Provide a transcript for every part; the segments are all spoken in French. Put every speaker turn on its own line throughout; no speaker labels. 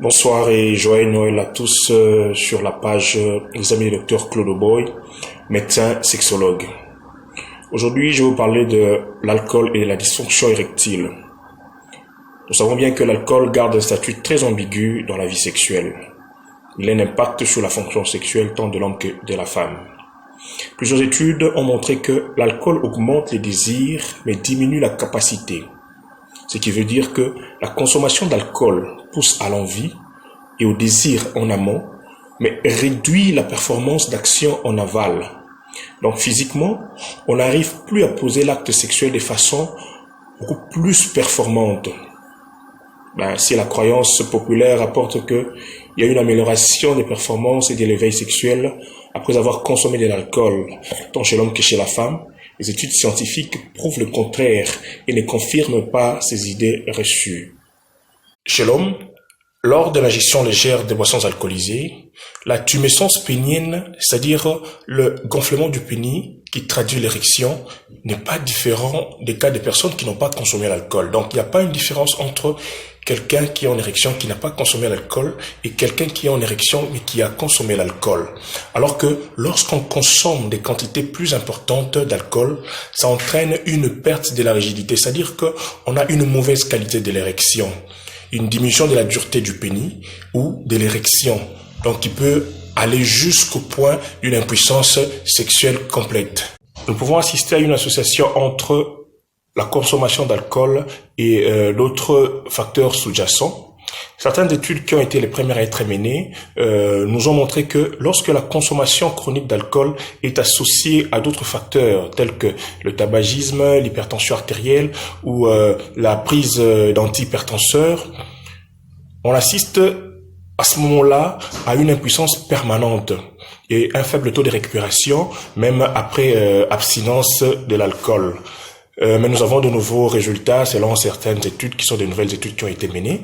Bonsoir et joyeux Noël à tous sur la page Les Amis du Docteur Claude Boy, médecin sexologue. Aujourd'hui, je vais vous parler de l'alcool et de la dysfonction érectile. Nous savons bien que l'alcool garde un statut très ambigu dans la vie sexuelle. Il a un impact sur la fonction sexuelle tant de l'homme que de la femme. Plusieurs études ont montré que l'alcool augmente les désirs mais diminue la capacité. Ce qui veut dire que la consommation d'alcool pousse à l'envie et au désir en amont, mais réduit la performance d'action en aval. Donc physiquement, on n'arrive plus à poser l'acte sexuel de façon beaucoup plus performante. Si la croyance populaire rapporte qu'il y a une amélioration des performances et de l'éveil sexuel après avoir consommé de l'alcool, tant chez l'homme que chez la femme, les études scientifiques prouvent le contraire et ne confirment pas ces idées reçues. Chez l'homme, lors de l'ingestion légère de boissons alcoolisées, la tumescence pénienne, c'est-à-dire le gonflement du pénis qui traduit l'érection, n'est pas différent des cas de personnes qui n'ont pas consommé l'alcool. Donc il n'y a pas une différence entre quelqu'un qui est en érection qui n'a pas consommé l'alcool et quelqu'un qui est en érection mais qui a consommé l'alcool. Alors que lorsqu'on consomme des quantités plus importantes d'alcool, ça entraîne une perte de la rigidité, c'est-à-dire qu'on a une mauvaise qualité de l'érection, une diminution de la dureté du pénis ou de l'érection, donc qui peut aller jusqu'au point d'une impuissance sexuelle complète. Nous pouvons assister à une association entre la consommation d'alcool et d'autres facteurs sous-jacents. Certaines études qui ont été les premières à être menées nous ont montré que lorsque la consommation chronique d'alcool est associée à d'autres facteurs tels que le tabagisme, l'hypertension artérielle ou la prise d'antihypertenseurs, on assiste à ce moment-là à une impuissance permanente et un faible taux de récupération même après abstinence de l'alcool. Mais nous avons de nouveaux résultats selon certaines études qui sont de nouvelles études qui ont été menées,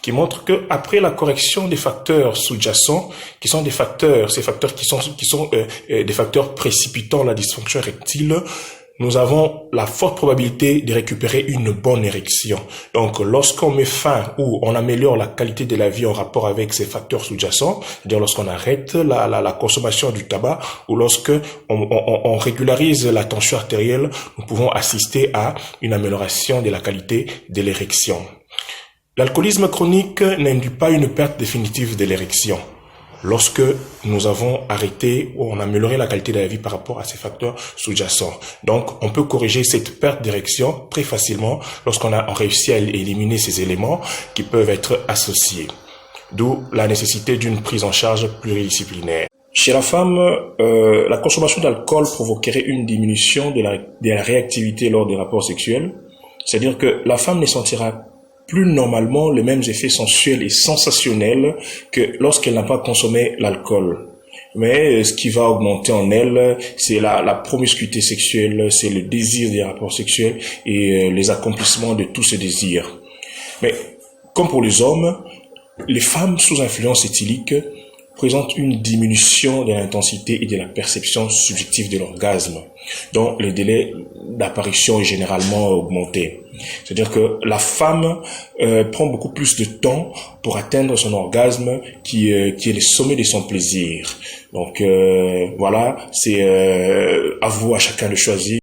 qui montrent que après la correction des facteurs sous-jacents, qui sont des facteurs, ces facteurs qui sont des facteurs précipitant la dysfonction érectile, nous avons la forte probabilité de récupérer une bonne érection. Donc, lorsqu'on met fin ou on améliore la qualité de la vie en rapport avec ces facteurs sous-jacents, c'est-à-dire lorsqu'on arrête la consommation du tabac ou lorsque on régularise la tension artérielle, nous pouvons assister à une amélioration de la qualité de l'érection. L'alcoolisme chronique n'induit pas une perte définitive de l'érection. Lorsque nous avons arrêté ou on a amélioré la qualité de la vie par rapport à ces facteurs sous-jacents. Donc, on peut corriger cette perte d'érection très facilement lorsqu'on a réussi à éliminer ces éléments qui peuvent être associés. D'où la nécessité d'une prise en charge pluridisciplinaire. Chez la femme, la consommation d'alcool provoquerait une diminution de la réactivité lors des rapports sexuels. C'est-à-dire que la femme ne sentira plus normalement les mêmes effets sensuels et sensationnels que lorsqu'elle n'a pas consommé l'alcool. Mais ce qui va augmenter en elle, c'est la promiscuité sexuelle, c'est le désir des rapports sexuels et les accomplissements de tous ces désirs. Mais comme pour les hommes, les femmes sous influence éthylique présentent une diminution de l'intensité et de la perception subjective de l'orgasme, dont le délai d'apparition est généralement augmenté. C'est-à-dire que la femme prend beaucoup plus de temps pour atteindre son orgasme qui est le sommet de son plaisir. Donc voilà, c'est à vous, à chacun de choisir.